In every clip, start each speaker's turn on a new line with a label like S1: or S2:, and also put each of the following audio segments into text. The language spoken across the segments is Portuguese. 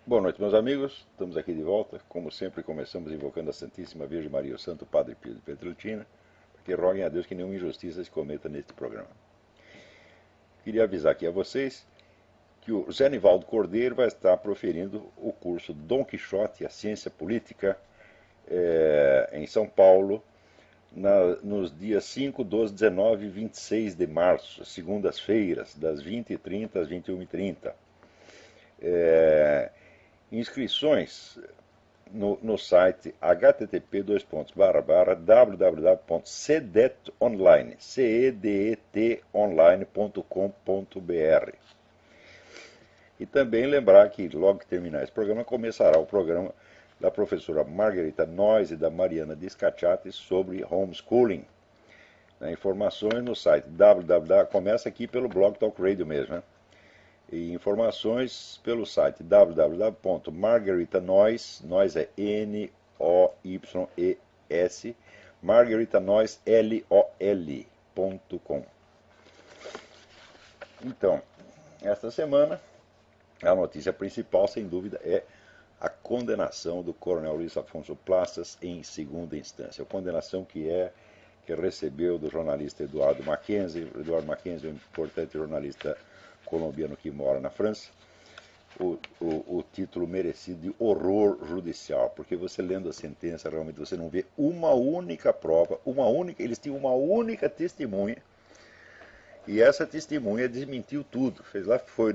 S1: Boa noite, meus amigos. Estamos aqui de volta. Como sempre, começamos invocando a Santíssima Virgem Maria, o Santo Padre Pio de Pietrelcina, que roguem a Deus que nenhuma injustiça se cometa neste programa. Queria avisar aqui a vocês que o Zé Nivaldo Cordeiro vai estar proferindo o curso Dom Quixote e a Ciência Política em São Paulo, nos dias 5, 12, 19 e 26 de março, segundas-feiras, das 20h30 às 21h30. Inscrições no site http://www.cedetonline.com.br. E também lembrar que logo que terminar esse programa começará o programa da professora Margarita Nois e da Mariana Discacciati sobre homeschooling. Informações no site www. Começa aqui pelo Blog Talk Radio mesmo, né? E informações pelo site www.margaritanois, Nois é N-O-Y-E-S, margaritanoislol.com. Então, esta semana, a notícia principal, sem dúvida, é a condenação do coronel Luiz Afonso Plastas em segunda instância. A condenação que recebeu do jornalista Eduardo Mackenzie. Eduardo Mackenzie é um importante jornalista colombiano que mora na França, o título merecido de horror judicial, porque você lendo a sentença, realmente você não vê uma única prova, eles tinham uma única testemunha, e essa testemunha desmentiu tudo. Foi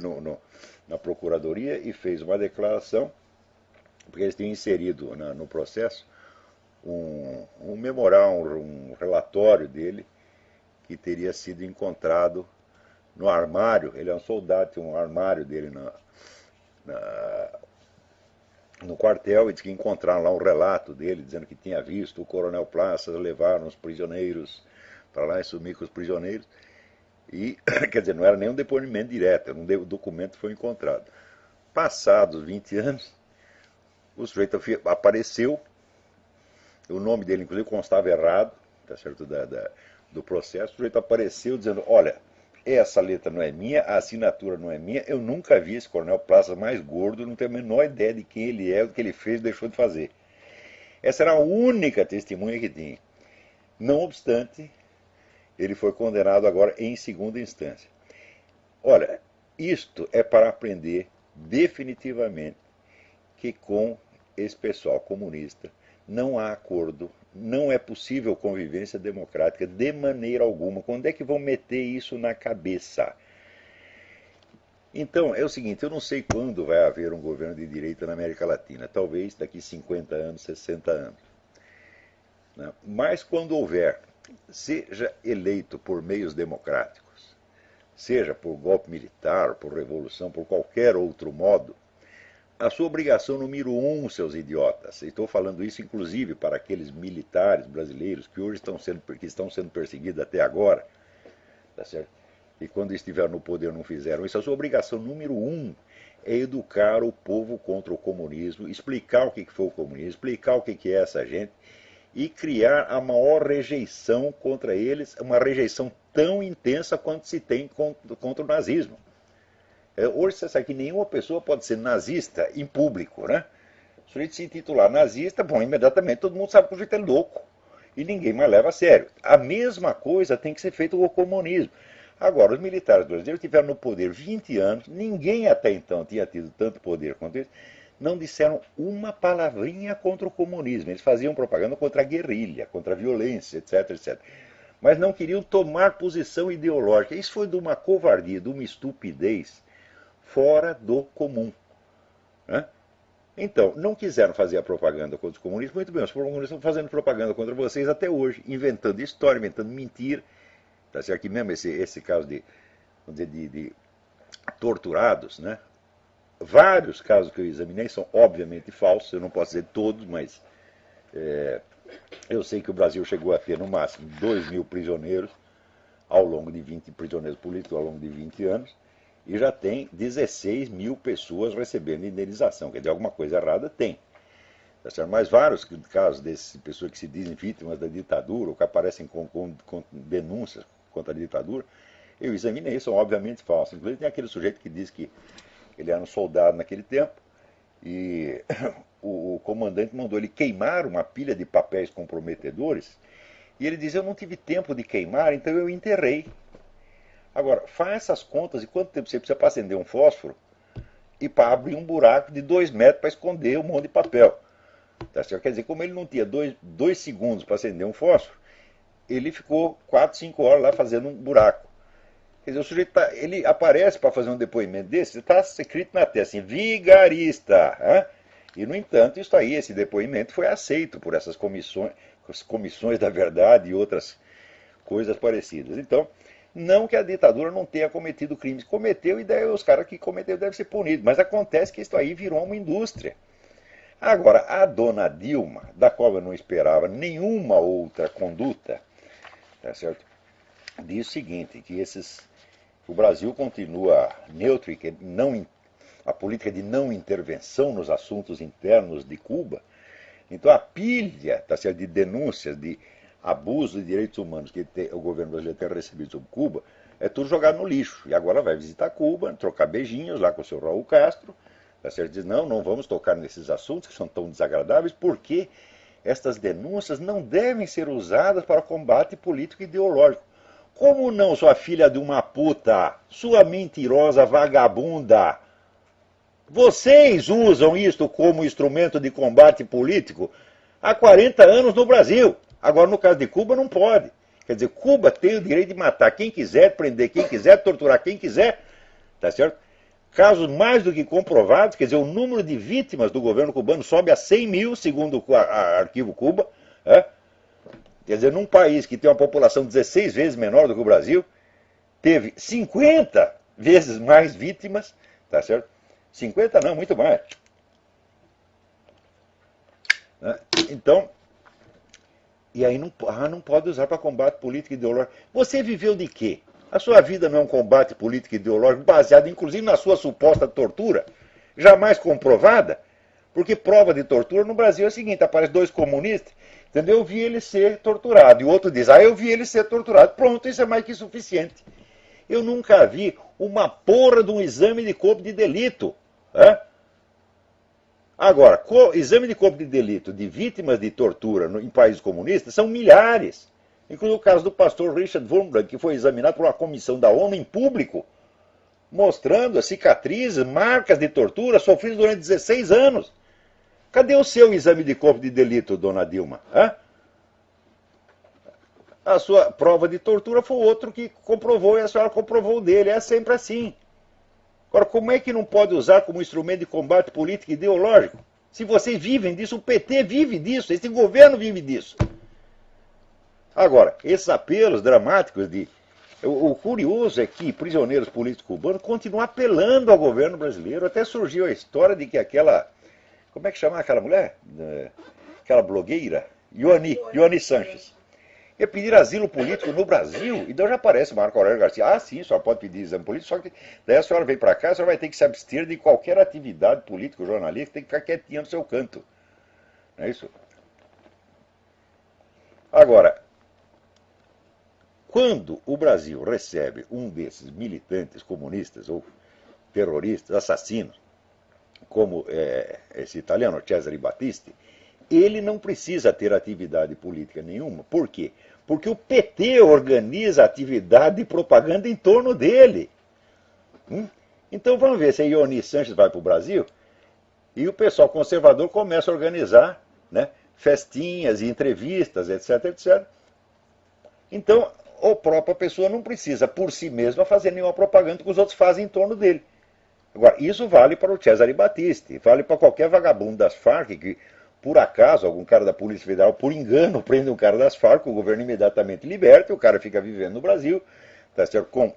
S1: na procuradoria e fez uma declaração, porque eles tinham inserido no processo um memorial, um relatório dele, que teria sido encontrado no armário. Ele é um soldado, tinha um armário dele no quartel, e diz que encontraram lá um relato dele, dizendo que tinha visto o coronel Plastas levar os prisioneiros para lá e sumir com os prisioneiros. E, quer dizer, não era nem um depoimento direto, o documento foi encontrado. Passados 20 anos, o sujeito apareceu, o nome dele, inclusive, constava errado, tá certo, do processo. O sujeito apareceu dizendo: olha, essa letra não é minha, a assinatura não é minha, eu nunca vi esse coronel Plastas mais gordo, não tenho a menor ideia de quem ele é, o que ele fez, deixou de fazer. Essa era a única testemunha que tinha. Não obstante, ele foi condenado agora em segunda instância. Olha, isto é para aprender definitivamente que com esse pessoal comunista não há acordo, não é possível convivência democrática de maneira alguma. Quando é que vão meter isso na cabeça? Então, é o seguinte, eu não sei quando vai haver um governo de direita na América Latina, talvez daqui 50 anos, 60 anos. Mas quando houver, seja eleito por meios democráticos, seja por golpe militar, por revolução, por qualquer outro modo, a sua obrigação número um, seus idiotas, e estou falando isso inclusive para aqueles militares brasileiros que hoje estão sendo perseguidos até agora, tá certo? E quando estiveram no poder não fizeram isso, a sua obrigação número um é educar o povo contra o comunismo, explicar o que foi o comunismo, explicar o que é essa gente, e criar a maior rejeição contra eles, uma rejeição tão intensa quanto se tem contra o nazismo. Hoje você sabe que nenhuma pessoa pode ser nazista em público, né? Se o sujeito se intitular nazista, bom, imediatamente todo mundo sabe que o sujeito é louco e ninguém mais leva a sério. A mesma coisa tem que ser feita com o comunismo. Agora, os militares brasileiros tiveram no poder 20 anos, ninguém até então tinha tido tanto poder quanto eles, não disseram uma palavrinha contra o comunismo. Eles faziam propaganda contra a guerrilha, contra a violência, etc, etc. Mas não queriam tomar posição ideológica. Isso foi de uma covardia, de uma estupidez fora do comum. Né? Então, não quiseram fazer a propaganda contra os comunistas, muito bem, os comunistas estão fazendo propaganda contra vocês até hoje, inventando história, inventando mentira. Tá certo? Que mesmo esse caso vamos dizer, de torturados, né? Vários casos que eu examinei são obviamente falsos, eu não posso dizer todos, mas eu sei que o Brasil chegou a ter no máximo 2.000 prisioneiros ao longo de 20 prisioneiros políticos ao longo de 20 anos, e já tem 16.000 pessoas recebendo indenização. Quer dizer, alguma coisa errada tem. Mas vários casos dessas pessoas que se dizem vítimas da ditadura, ou que aparecem com denúncias contra a ditadura, eu examinei, são obviamente falsos. Inclusive tem aquele sujeito que diz que ele era um soldado naquele tempo, e o comandante mandou ele queimar uma pilha de papéis comprometedores, e ele diz, eu não tive tempo de queimar, então eu enterrei. Agora, faz essas contas de quanto tempo você precisa para acender um fósforo e para abrir um buraco de 2 metros para esconder um monte de papel. Tá certo? Quer dizer, como ele não tinha 2 segundos para acender um fósforo, ele ficou 4, 5 horas lá fazendo um buraco. Quer dizer, o sujeito ele aparece para fazer um depoimento desse, está escrito na testa assim, vigarista. Hein? E, no entanto, isso aí, esse depoimento foi aceito por essas comissões, as comissões da verdade e outras coisas parecidas. Então, não que a ditadura não tenha cometido crimes, cometeu, e daí os caras que cometeram devem ser punidos, mas acontece que isso aí virou uma indústria. Agora, a dona Dilma, da qual eu não esperava nenhuma outra conduta, tá certo? Diz o seguinte, que o Brasil continua neutro e que a política de não intervenção nos assuntos internos de Cuba. Então a pilha, tá certo, de denúncias de abuso de direitos humanos que o governo brasileiro tem recebido sobre Cuba é tudo jogado no lixo. E agora vai visitar Cuba, trocar beijinhos lá com o seu Raul Castro. Tá certo? Diz, não vamos tocar nesses assuntos que são tão desagradáveis, porque estas denúncias não devem ser usadas para combate político e ideológico. Como não, sua filha de uma puta, sua mentirosa vagabunda? Vocês usam isto como instrumento de combate político há 40 anos no Brasil. Agora, no caso de Cuba, não pode. Quer dizer, Cuba tem o direito de matar quem quiser, prender quem quiser, torturar quem quiser. Tá certo? Casos mais do que comprovados, quer dizer, o número de vítimas do governo cubano sobe a 100 mil, segundo o Arquivo Cuba. Quer dizer, num país que tem uma população 16 vezes menor do que o Brasil, teve 50 vezes mais vítimas, tá certo? 50 não, muito mais. Então, e aí não pode usar para combate político e ideológico. Você viveu de quê? A sua vida não é um combate político e ideológico baseado, inclusive, na sua suposta tortura, jamais comprovada, porque prova de tortura no Brasil é o seguinte, aparece 2 comunistas, entendeu? Eu vi ele ser torturado, e o outro diz, eu vi ele ser torturado. Pronto, isso é mais que suficiente. Eu nunca vi uma porra de um exame de corpo de delito. Agora, exame de corpo de delito de vítimas de tortura em países comunistas são milhares. Inclusive o caso do pastor Richard Wurmbrand, que foi examinado por uma comissão da ONU em público, mostrando as cicatrizes, marcas de tortura sofridas durante 16 anos. Cadê o seu exame de corpo de delito, dona Dilma? A sua prova de tortura foi outro que comprovou e a senhora comprovou dele. É sempre assim. Agora, como é que não pode usar como instrumento de combate político e ideológico? Se vocês vivem disso, o PT vive disso, esse governo vive disso. Agora, esses apelos dramáticos de... O curioso é que prisioneiros políticos cubanos continuam apelando ao governo brasileiro. Até surgiu a história de que aquela... Como é que chama aquela mulher? Aquela blogueira? Ioani Sanches. Ia pedir asilo político no Brasil. E daí já aparece Marco Aurélio Garcia. Ah, sim, a senhora pode pedir exame político, só que daí a senhora vem para cá, a senhora vai ter que se abster de qualquer atividade política, jornalística, tem que ficar quietinha no seu canto. Não é isso? Agora, quando o Brasil recebe um desses militantes comunistas ou terroristas, assassinos, como esse italiano Cesare Battisti, ele não precisa ter atividade política nenhuma. Por quê? Porque o PT organiza atividade de propaganda em torno dele. Então vamos ver se a Ioani Sanches vai para o Brasil e o pessoal conservador começa a organizar, né, festinhas e entrevistas, etc, etc. Então, a própria pessoa não precisa, por si mesma, fazer nenhuma propaganda que os outros fazem em torno dele. Agora, isso vale para o Cesare Battisti, vale para qualquer vagabundo das Farc que, por acaso, algum cara da Polícia Federal, por engano, prende um cara das Farc, o governo imediatamente liberta, e o cara fica vivendo no Brasil, tá certo? Com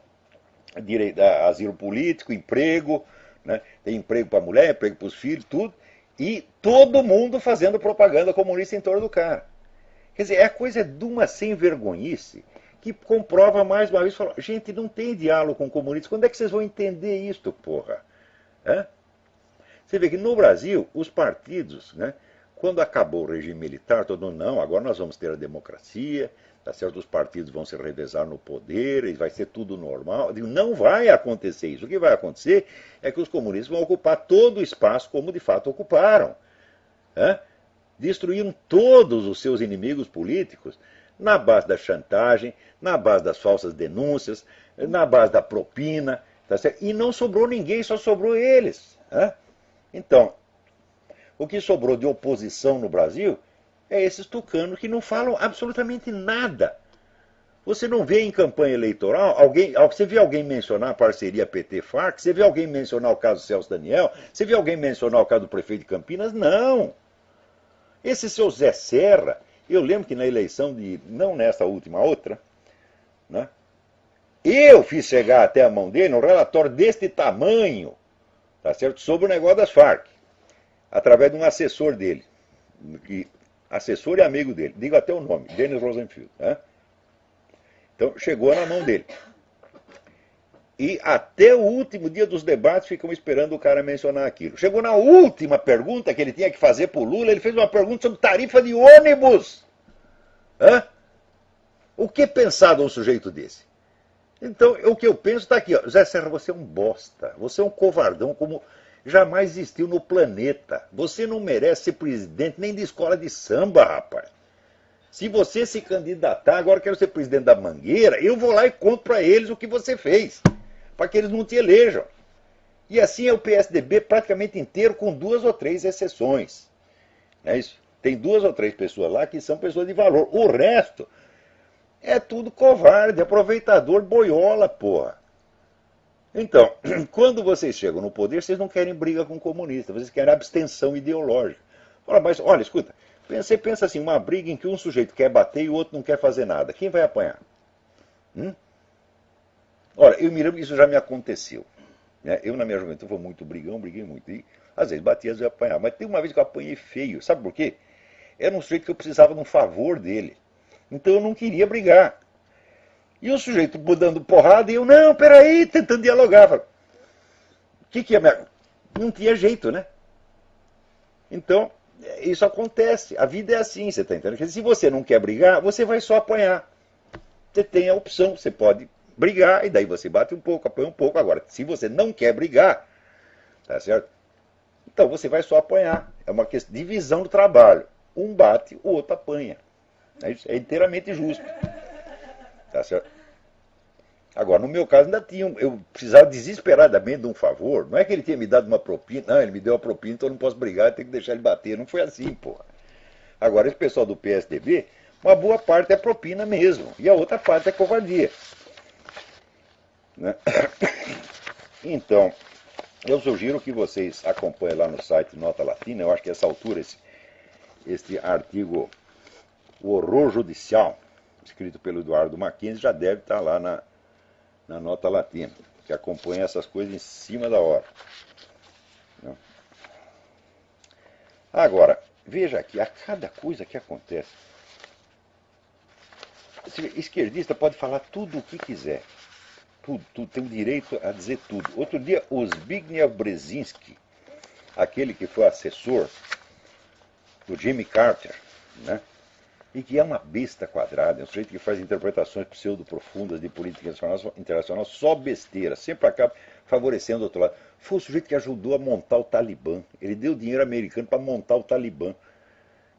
S1: direito a asilo político, emprego, né? Tem emprego para a mulher, emprego para os filhos, tudo, e todo mundo fazendo propaganda comunista em torno do cara. Quer dizer, é coisa de uma sem vergonhice que comprova mais uma vez, fala, gente, não tem diálogo com comunistas, quando é que vocês vão entender isto, porra? Você vê que no Brasil, os partidos, né, Quando acabou o regime militar, todo mundo, não, agora nós vamos ter a democracia, tá certo? Os partidos vão se revezar no poder, e vai ser tudo normal. Eu digo, não vai acontecer isso. O que vai acontecer é que os comunistas vão ocupar todo o espaço como de fato ocuparam. Né? Destruíram todos os seus inimigos políticos na base da chantagem, na base das falsas denúncias, na base da propina, tá certo? E não sobrou ninguém, só sobrou eles. Né? Então, o que sobrou de oposição no Brasil é esses tucanos que não falam absolutamente nada. Você não vê em campanha eleitoral, você vê alguém mencionar a parceria PT-FARC, você vê alguém mencionar o caso Celso Daniel, você vê alguém mencionar o caso do prefeito de Campinas? Não. Esse seu Zé Serra, eu lembro que na eleição de, não nessa última, outra, né, eu fiz chegar até a mão dele um relatório deste tamanho, tá certo, sobre o negócio das Farc, através de um assessor dele, assessor e amigo dele, digo até o nome, Denis Rosenfield. Né? Então, chegou na mão dele. E até o último dia dos debates ficam esperando o cara mencionar aquilo. Chegou na última pergunta que ele tinha que fazer para o Lula, ele fez uma pergunta sobre tarifa de ônibus. Hã? O que pensar de um sujeito desse? Então, o que eu penso está aqui. Ó. Zé Serra, você é um bosta. Você é um covardão como jamais existiu no planeta. Você não merece ser presidente nem de escola de samba, rapaz. Se você se candidatar, agora eu quero ser presidente da Mangueira, eu vou lá e conto para eles o que você fez, para que eles não te elejam. E assim é o PSDB praticamente inteiro, com 2 ou 3 exceções. Não é isso? Tem 2 ou 3 pessoas lá que são pessoas de valor. O resto é tudo covarde, aproveitador, boiola, porra. Então, quando vocês chegam no poder, vocês não querem briga com o comunista, vocês querem abstenção ideológica. Fala, mas olha, escuta, você pensa assim, uma briga em que um sujeito quer bater e o outro não quer fazer nada. Quem vai apanhar? Olha, eu me lembro que isso já me aconteceu. Né? Eu, na minha juventude, fui muito brigão, briguei muito. E, às vezes, batia, às vezes apanhava. Mas tem uma vez que eu apanhei feio. Sabe por quê? Era um sujeito que eu precisava de um favor dele. Então eu não queria brigar. E o sujeito dando porrada e eu, não, peraí, tentando dialogar. Falei, o que é minha... Não tinha jeito, né? Então, isso acontece. A vida é assim, você está entendendo? Porque se você não quer brigar, você vai só apanhar. Você tem a opção, você pode brigar, e daí você bate um pouco, apanha um pouco. Agora, se você não quer brigar, tá certo? Então você vai só apanhar. É uma questão de divisão do trabalho. Um bate, o outro apanha. É inteiramente justo. Tá certo? Agora, no meu caso, ainda tinha. Eu precisava desesperadamente de um favor. Não é que ele tinha me dado uma propina. Não, ele me deu a propina, então eu não posso brigar, eu tenho que deixar ele bater. Não foi assim, porra. Agora, esse pessoal do PSDB, uma boa parte é propina mesmo. E a outra parte é covardia. Né? Então, eu sugiro que vocês acompanhem lá no site Nota Latina. Eu acho que a essa altura, esse artigo, O Horror Judicial, escrito pelo Eduardo Mackenzie, já deve estar lá na Nota Latina, que acompanha essas coisas em cima da hora. Agora, veja aqui, a cada coisa que acontece, esquerdista pode falar tudo o que quiser. Tudo, tem o direito a dizer tudo. Outro dia, o Zbigniew Brzezinski, aquele que foi assessor do Jimmy Carter, né? E que é uma besta quadrada, é um sujeito que faz interpretações pseudo-profundas de política internacional, só besteira, sempre acaba favorecendo o outro lado. Foi o sujeito que ajudou a montar o Talibã. Ele deu dinheiro americano para montar o Talibã.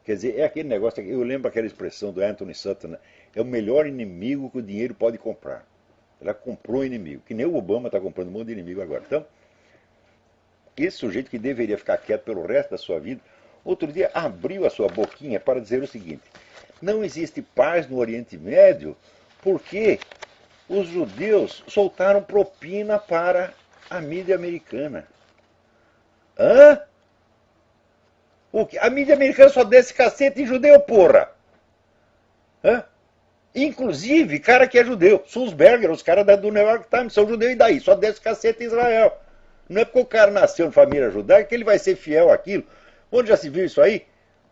S1: Quer dizer, é aquele negócio, eu lembro aquela expressão do Anthony Sutton, né? É o melhor inimigo que o dinheiro pode comprar. Ela comprou um inimigo, que nem o Obama está comprando um monte de inimigo agora. Então, esse sujeito que deveria ficar quieto pelo resto da sua vida, outro dia abriu a sua boquinha para dizer o seguinte: não existe paz no Oriente Médio porque os judeus soltaram propina para a mídia americana. Hã? O quê? A mídia americana só desce cacete em judeu, porra! Hã? Inclusive, cara que é judeu. Sulzberger, os caras do New York Times são judeus e daí? Só desce cacete em Israel. Não é porque o cara nasceu em família judaica que ele vai ser fiel àquilo. Onde já se viu isso aí?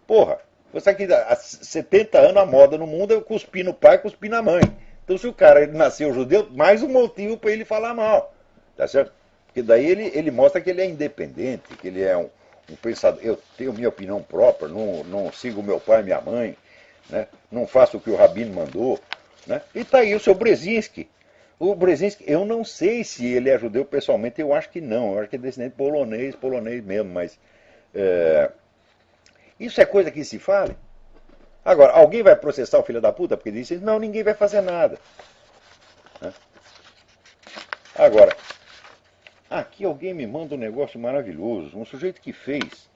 S1: Porra, você aqui há 70 anos a moda no mundo é cuspir no pai, cuspir na mãe. Então se o cara nasceu judeu, mais um motivo para ele falar mal. Tá certo? Porque daí ele mostra que ele é independente, que ele é um pensador, eu tenho minha opinião própria, não sigo meu pai e minha mãe, né? Não faço o que o Rabino mandou. Né? E está aí o seu Brzezinski. O Brzezinski, eu não sei se ele é judeu pessoalmente, eu acho que não, eu acho que é descendente polonês mesmo, mas isso é coisa que se fale. Agora, alguém vai processar o filho da puta porque disse, não, ninguém vai fazer nada. Né? Agora, aqui alguém me manda um negócio maravilhoso, um sujeito que fez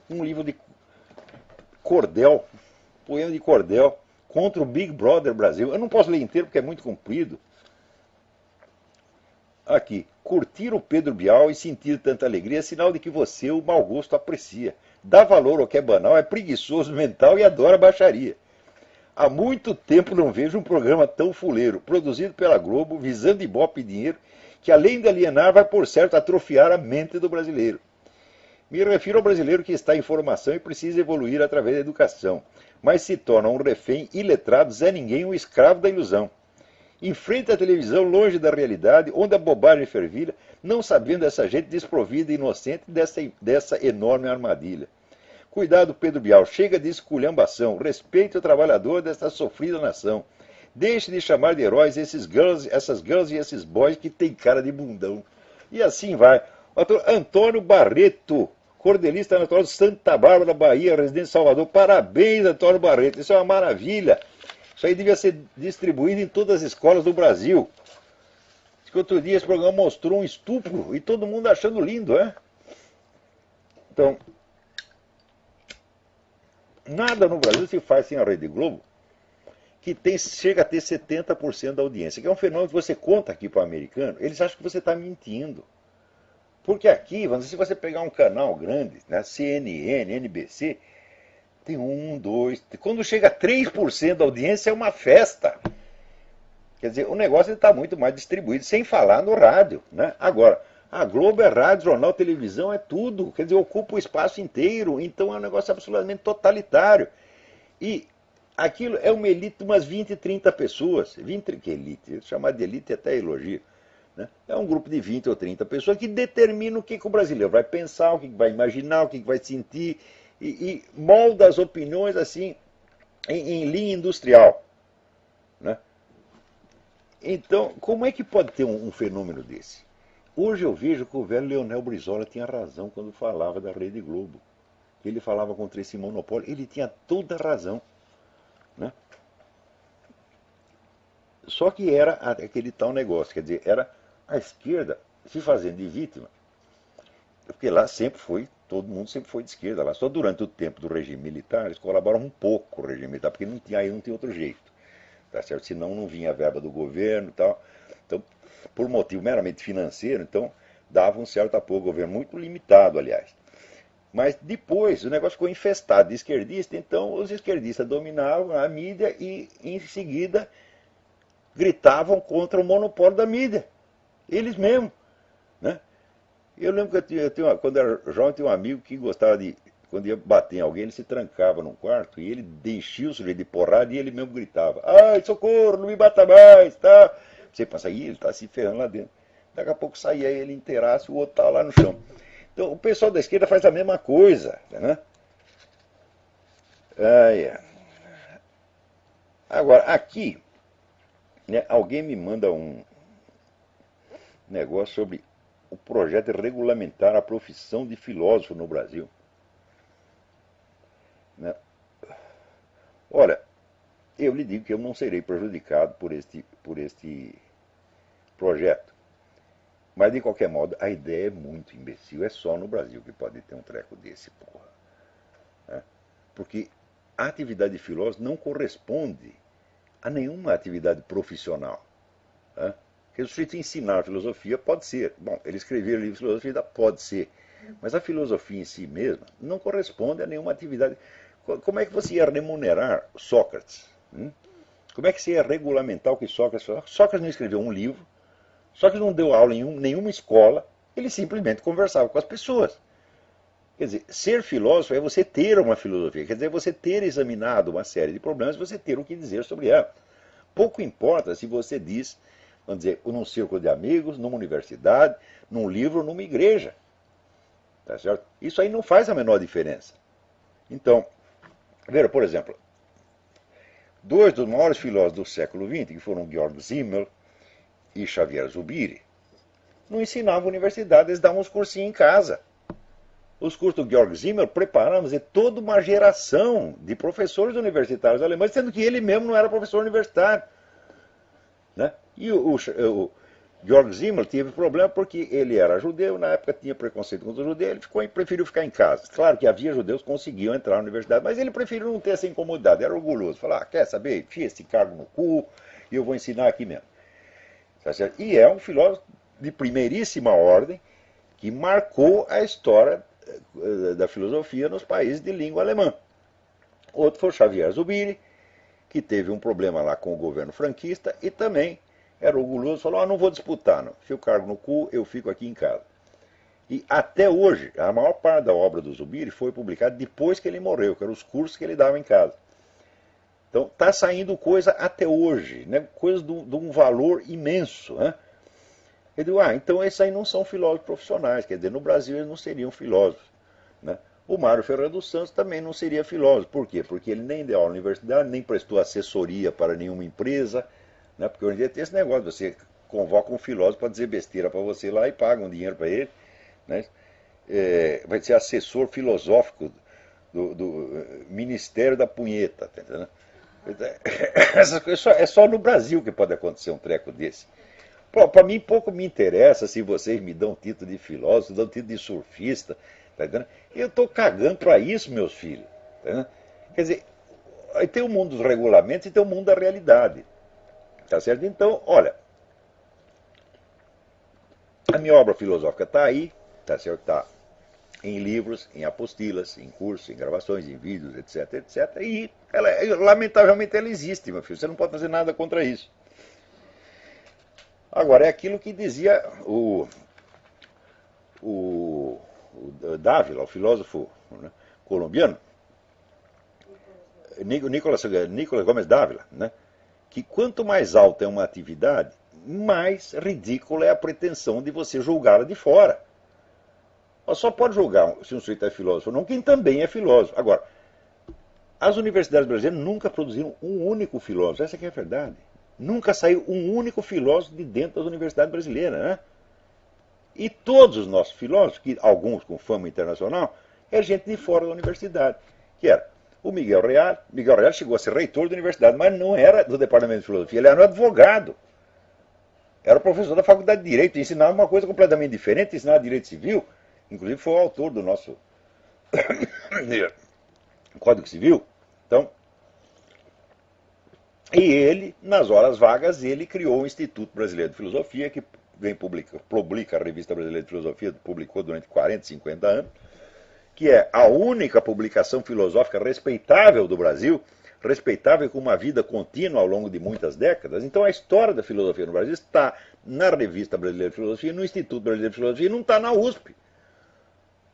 S1: um livro de cordel, poema de cordel, contra o Big Brother Brasil. Eu não posso ler inteiro porque é muito comprido. Aqui, curtir o Pedro Bial e sentir tanta alegria é sinal de que você, o mau gosto, aprecia. Dá valor ao que é banal, é preguiçoso mental e adora baixaria. Há muito tempo não vejo um programa tão fuleiro, produzido pela Globo, visando ibope e dinheiro, que além de alienar, vai por certo atrofiar a mente do brasileiro. Me refiro ao brasileiro que está em formação e precisa evoluir através da educação, mas se torna um refém iletrado, Zé Ninguém, um escravo da ilusão. Em frente à televisão, longe da realidade, onde a bobagem fervilha, não sabendo essa gente desprovida e inocente dessa enorme armadilha. Cuidado, Pedro Bial, chega de esculhambação, respeite o trabalhador desta sofrida nação. Deixe de chamar de heróis essas girls e esses boys que tem cara de bundão. E assim vai. O ator Antônio Barreto, cordelista natural de Santa Bárbara, Bahia, residente de Salvador. Parabéns, Antônio Barreto, isso é uma maravilha. Isso aí devia ser distribuído em todas as escolas do Brasil. Diz que outro dia esse programa mostrou um estupro e todo mundo achando lindo, é? Então, nada no Brasil se faz sem a Rede Globo, que chega a ter 70% da audiência, que é um fenômeno que você conta aqui para o americano, eles acham que você está mentindo. Porque aqui, se você pegar um canal grande, né, CNN, NBC, tem quando chega a 3% da audiência é uma festa. Quer dizer, o negócio está muito mais distribuído, sem falar no rádio. Né? Agora, a Globo é rádio, jornal, televisão, é tudo. Quer dizer, ocupa o espaço inteiro. Então é um negócio absolutamente totalitário. E aquilo é uma elite de umas 20, 30 pessoas. 20, que elite? Chamar de elite é até elogio. Né? É um grupo de 20 ou 30 pessoas que determina o que o brasileiro vai pensar, o que vai imaginar, o que vai sentir. E molda as opiniões assim em linha industrial. Né? Então, como é que pode ter um fenômeno desse? Hoje eu vejo que o velho Leonel Brizola tinha razão quando falava da Rede Globo. Ele falava contra esse monopólio, ele tinha toda a razão. Né? Só que era aquele tal negócio, quer dizer, era a esquerda se fazendo de vítima, porque lá sempre foi, todo mundo sempre foi de esquerda lá. Só durante o tempo do regime militar eles colaboraram um pouco com o regime militar, porque aí não tinha outro jeito. Tá certo? Senão não vinha a verba do governo e tal. Então, por motivo meramente financeiro, então dava um certo apoio ao governo, muito limitado, aliás. Mas depois o negócio ficou infestado de esquerdistas, então os esquerdistas dominavam a mídia e em seguida gritavam contra o monopólio da mídia. Eles mesmos. Né? Eu lembro que quando era jovem, tinha um amigo que gostava de, quando ia bater em alguém, ele se trancava num quarto e ele enchia o sujeito de porrada e ele mesmo gritava: ai, socorro, não me bata mais, tá? Você pensa, ele está se ferrando lá dentro. Daqui a pouco saía ele inteiraço e o outro estava lá no chão. Então o pessoal da esquerda faz a mesma coisa. Né? Agora, aqui, né, alguém me manda um negócio sobre o projeto de regulamentar a profissão de filósofo no Brasil. Né? Olha, eu lhe digo que eu não serei prejudicado por este projeto. Mas, de qualquer modo, a ideia é muito imbecil. É só no Brasil que pode ter um treco desse, porra. Né? Porque a atividade de filósofo não corresponde a nenhuma atividade profissional. Né? Porque o sujeito ensinar filosofia pode ser. Bom, ele escrever livro de filosofia pode ser. Mas a filosofia em si mesma não corresponde a nenhuma atividade. Como é que você ia remunerar Sócrates? Como é que você ia regulamentar o que Sócrates falou? Sócrates não escreveu um livro, Sócrates não deu aula em nenhuma escola, ele simplesmente conversava com as pessoas. Quer dizer, ser filósofo é você ter uma filosofia, quer dizer, você ter examinado uma série de problemas, você ter o que dizer sobre ela. Pouco importa se você diz, vamos dizer, num círculo de amigos, numa universidade, num livro, numa igreja. Tá certo? Isso aí não faz a menor diferença. Então, veja, por exemplo, dois dos maiores filósofos do século XX, que foram Georg Simmel e Xavier Zubiri, não ensinavam universidade, eles davam uns cursinhos em casa. Os cursos do Georg Simmel prepararam toda uma geração de professores universitários alemães, sendo que ele mesmo não era professor universitário. Né? E o Georg Simmel teve problema porque ele era judeu, na época tinha preconceito contra os judeus, ele preferiu ficar em casa. Claro que havia judeus que conseguiam entrar na universidade, mas ele preferiu não ter essa incomodidade, era orgulhoso. Falar, quer saber, enfia esse cargo no cu e eu vou ensinar aqui mesmo. E é um filósofo de primeiríssima ordem que marcou a história da filosofia nos países de língua alemã. Outro foi o Xavier Zubiri, que teve um problema lá com o governo franquista e também era orgulhoso, falou, não vou disputar, não. Enfio o cargo no cu, eu fico aqui em casa. E até hoje, a maior parte da obra do Zubiri foi publicada depois que ele morreu, que eram os cursos que ele dava em casa. Então, está saindo coisa até hoje, né? Coisas de um valor imenso. Né? Eu digo, então esses aí não são filósofos profissionais, quer dizer, no Brasil eles não seriam filósofos. Né? O Mário Ferreira dos Santos também não seria filósofo. Por quê? Porque ele nem deu aula na universidade, nem prestou assessoria para nenhuma empresa, né? Porque hoje em dia tem esse negócio, você convoca um filósofo para dizer besteira para você lá e paga um dinheiro para ele. Né? Vai ser assessor filosófico do Ministério da Punheta, tá entendendo? É só no Brasil que pode acontecer um treco desse. Para mim, pouco me interessa se vocês me dão título de filósofo, dão título de surfista. Tá entendendo? Eu estou cagando para isso, meus filhos. Tá, quer dizer, aí tem o mundo dos regulamentos e tem o mundo da realidade. Tá certo? Então, olha, a minha obra filosófica está aí, tá certo? Está em livros, em apostilas, em cursos, em gravações, em vídeos, etc, etc. E, lamentavelmente, ela existe, meu filho. Você não pode fazer nada contra isso. Agora, é aquilo que dizia o Dávila, o filósofo, né, colombiano, Nicolás Gomes Dávila, né, que quanto mais alta é uma atividade, mais ridícula é a pretensão de você julgá-la de fora. Só pode julgar se um sujeito é filósofo ou não, quem também é filósofo. Agora, as universidades brasileiras nunca produziram um único filósofo, essa que é a verdade. Nunca saiu um único filósofo de dentro das universidades brasileiras, né? E todos os nossos filósofos, que alguns com fama internacional, é gente de fora da universidade, que era o Miguel Real. Miguel Real chegou a ser reitor da universidade, mas não era do departamento de filosofia, ele era um advogado. Era professor da faculdade de Direito, ensinava uma coisa completamente diferente, ensinava Direito Civil, inclusive foi o autor do nosso Código Civil. Então, e ele, nas horas vagas, ele criou o Instituto Brasileiro de Filosofia, que publica a Revista Brasileira de Filosofia, publicou durante 40, 50 anos, que é a única publicação filosófica respeitável do Brasil, respeitável com uma vida contínua ao longo de muitas décadas. Então a história da filosofia no Brasil está na Revista Brasileira de Filosofia, no Instituto Brasileiro de Filosofia, e não está na USP.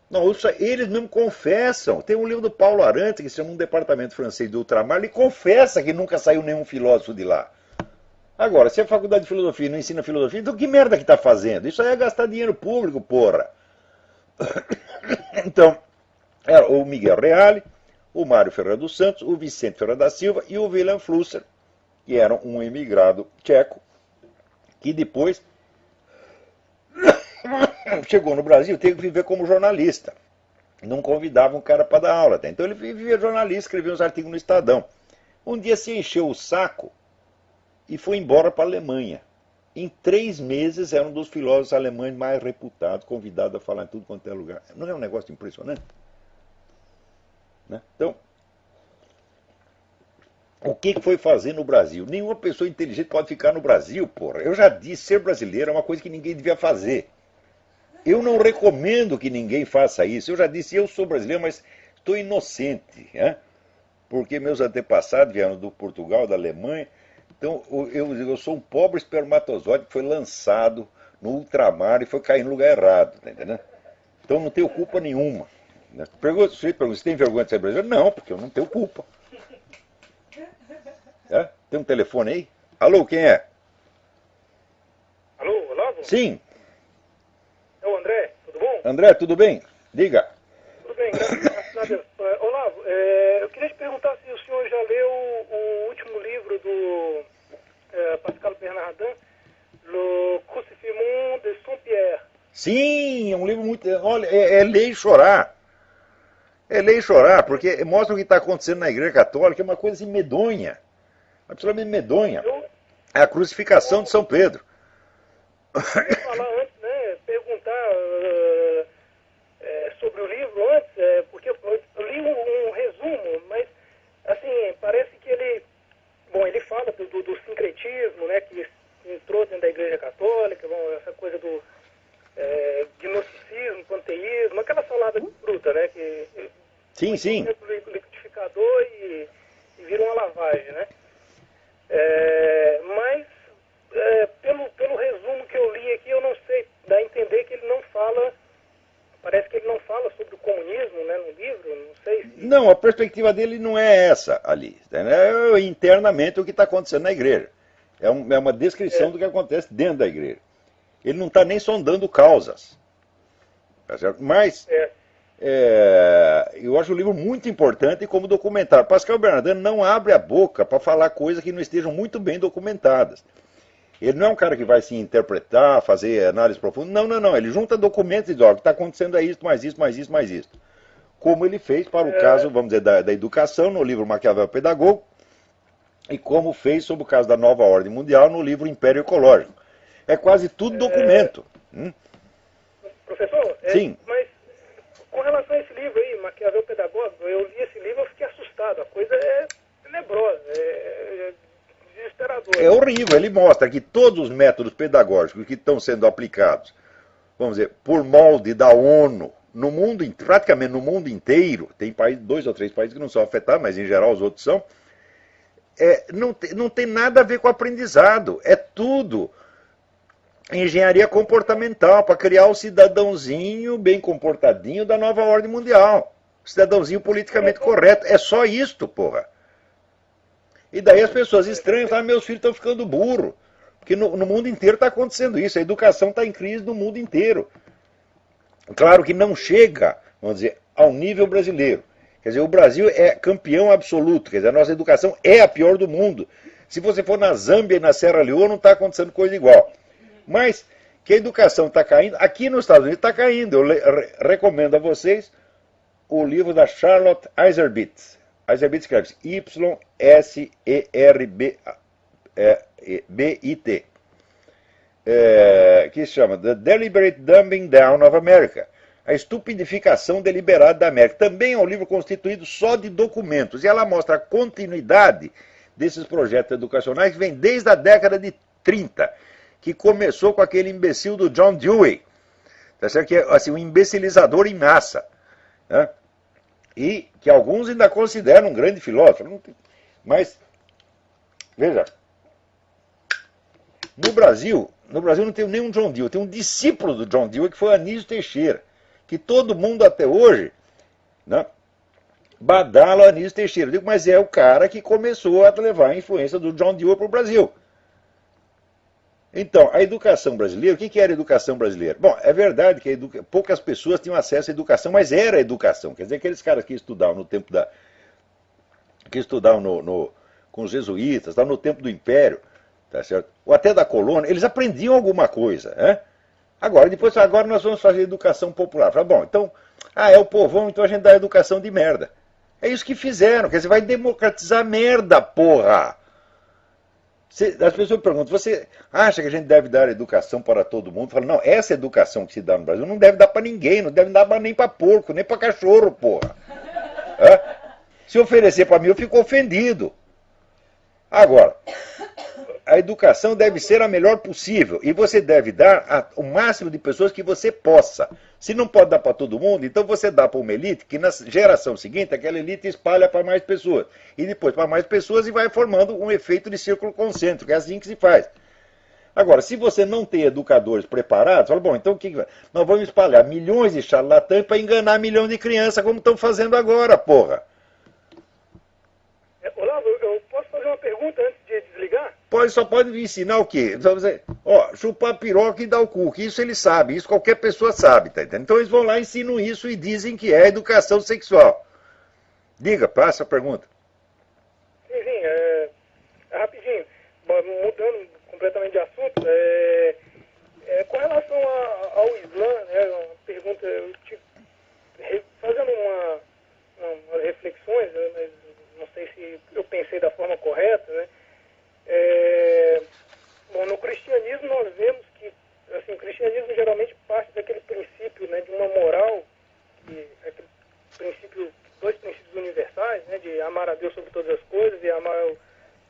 S1: Na USP, eles mesmo confessam. Tem um livro do Paulo Arantes, que se chama Um Departamento Francês do Ultramar, ele confessa que nunca saiu nenhum filósofo de lá. Agora, se a faculdade de filosofia não ensina filosofia, então que merda que está fazendo? Isso aí é gastar dinheiro público, porra. Então, era o Miguel Reale, o Mário Ferreira dos Santos, o Vicente Ferreira da Silva e o Wilhelm Flusser, que eram um imigrado tcheco, que depois chegou no Brasil, teve que viver como jornalista. Não convidava um cara para dar aula. Então ele vivia jornalista, escrevia uns artigos no Estadão. Um dia se encheu o saco e foi embora para a Alemanha. Em 3 meses era um dos filósofos alemães mais reputados, convidado a falar em tudo quanto é lugar. Não é um negócio impressionante? Né? Então, o que foi fazer no Brasil? Nenhuma pessoa inteligente pode ficar no Brasil, porra. Eu já disse, ser brasileiro é uma coisa que ninguém devia fazer. Eu não recomendo que ninguém faça isso. Eu já disse, eu sou brasileiro, mas estou inocente. Né? Porque meus antepassados vieram do Portugal, da Alemanha. Então, eu sou um pobre espermatozoide que foi lançado no ultramar e foi cair no lugar errado. Tá entendendo? Então, não tenho culpa nenhuma. Né? Pergunta, você tem vergonha de ser brasileiro? Não, porque eu não tenho culpa. É? Tem um telefone aí? Alô, quem é?
S2: Alô, Olavo?
S1: Sim.
S2: É o André, tudo bom?
S1: André, tudo bem? Diga.
S2: bem, graças a Deus. Olavo, eu queria te perguntar se o senhor já leu o último livro do Pascal Bernardin, Le Crucifixion de Saint-Pierre.
S1: Sim, é um livro muito. Olha, é ler e chorar. É ler e chorar, porque mostra o que está acontecendo na Igreja Católica, é uma coisa assim medonha. Absolutamente medonha. É a crucificação de São Pedro.
S2: Eu queria falar antes, né, perguntar sobre o livro antes, porque eu li um resumo, mas assim, parece que ele fala do sincretismo, né, que entrou dentro da Igreja Católica, essa coisa do gnosticismo, panteísmo, aquela salada de fruta, né, que
S1: Sim.
S2: o liquidificador e vira uma lavagem, né? Mas pelo resumo que eu li aqui, eu não sei, dá a entender que ele não fala, parece que ele não fala sobre o comunismo, né, no livro, não sei se...
S1: Não, a perspectiva dele não é essa ali. É internamente o que está acontecendo na igreja. É uma descrição do que acontece dentro da igreja. Ele não está nem sondando causas. Tá certo? Mas eu acho o livro muito importante como documentário. Pascal Bernardin não abre a boca para falar coisas que não estejam muito bem documentadas. Ele não é um cara que vai se interpretar, fazer análise profunda. Não. Ele junta documentos e diz, ó, o que está acontecendo é isso, mais isso, mais isso, mais isso. Como ele fez para o caso, vamos dizer, da educação, no livro Maquiavel Pedagogo, e como fez sobre o caso da nova ordem mundial no livro Império Ecológico. É quase tudo documento.
S2: Professor,
S1: Sim.
S2: Mas com relação a esse livro aí, Maquiavel Pedagógico, eu li esse livro e fiquei assustado. A coisa é tenebrosa, é desesperadora.
S1: É horrível. Ele mostra que todos os métodos pedagógicos que estão sendo aplicados, vamos dizer, por molde da ONU, no mundo, praticamente no mundo inteiro, tem 2 ou 3 países que não são afetados, mas em geral os outros são, não tem nada a ver com aprendizado. É tudo engenharia comportamental para criar o cidadãozinho bem comportadinho da nova ordem mundial. Cidadãozinho politicamente correto. É só isto, porra. E daí as pessoas estranham, falam, meus filhos estão ficando burros. Porque no mundo inteiro está acontecendo isso. A educação está em crise no mundo inteiro. Claro que não chega, vamos dizer, ao nível brasileiro. Quer dizer, o Brasil é campeão absoluto. Quer dizer, a nossa educação é a pior do mundo. Se você for na Zâmbia e na Serra Leoa, não está acontecendo coisa igual. Mas que a educação está caindo, aqui nos Estados Unidos está caindo. Eu recomendo a vocês o livro da Charlotte Iserbyt. Iserbyt escreve Y-S-E-R-B-I-T. Que se chama The Deliberate Dumbing Down of America. A estupidificação deliberada da América. Também é um livro constituído só de documentos. E ela mostra a continuidade desses projetos educacionais que vem desde a década de 30, que começou com aquele imbecil do John Dewey, tá certo? Que é assim, um imbecilizador em massa, né? E que alguns ainda consideram um grande filósofo. Mas, veja, no Brasil não tem nenhum John Dewey, tem um discípulo do John Dewey que foi Anísio Teixeira, que todo mundo até hoje, né, badala Anísio Teixeira. Eu digo, mas é o cara que começou a levar a influência do John Dewey para o Brasil. Então, a educação brasileira, o que era a educação brasileira? Bom, é verdade que poucas pessoas tinham acesso à educação, mas era a educação. Quer dizer, aqueles caras que estudavam no tempo que estudavam com os jesuítas, no tempo do Império, tá certo? Ou até da colônia, eles aprendiam alguma coisa, né? Agora nós vamos fazer educação popular. Fala, bom, então, é o povão, então a gente dá educação de merda. É isso que fizeram, quer dizer, vai democratizar merda, porra! As pessoas perguntam, você acha que a gente deve dar educação para todo mundo? Fala, não, essa educação que se dá no Brasil não deve dar para ninguém, não deve dar nem para porco, nem para cachorro, porra. Se oferecer para mim, eu fico ofendido. Agora, a educação deve ser a melhor possível e você deve dar o máximo de pessoas que você possa. Se não pode dar para todo mundo, então você dá para uma elite que na geração seguinte aquela elite espalha para mais pessoas. E depois para mais pessoas e vai formando um efeito de círculo concêntrico. É assim que se faz. Agora, se você não tem educadores preparados, fala, bom, então o que nós vamos espalhar milhões de charlatães para enganar milhões de crianças, como estão fazendo agora, porra.
S2: Olavo, eu posso fazer uma pergunta antes de desligar?
S1: Só pode me ensinar o quê? Então, dizer, ó, chupar piroca e dar o cu, que isso eles sabem, isso qualquer pessoa sabe, tá entendendo? Então eles vão lá, ensinam isso e dizem que é educação sexual. Diga, passa a pergunta.
S2: Sim, rapidinho, mudando completamente de assunto, com relação ao Islã, né, uma pergunta, fazendo umas reflexões, né, mas não sei se eu pensei da forma correta, né? Bom, no cristianismo nós vemos que, assim, o cristianismo geralmente parte daquele princípio, né, de uma moral, que é aquele princípio, dois princípios universais, né, de amar a Deus sobre todas as coisas e amar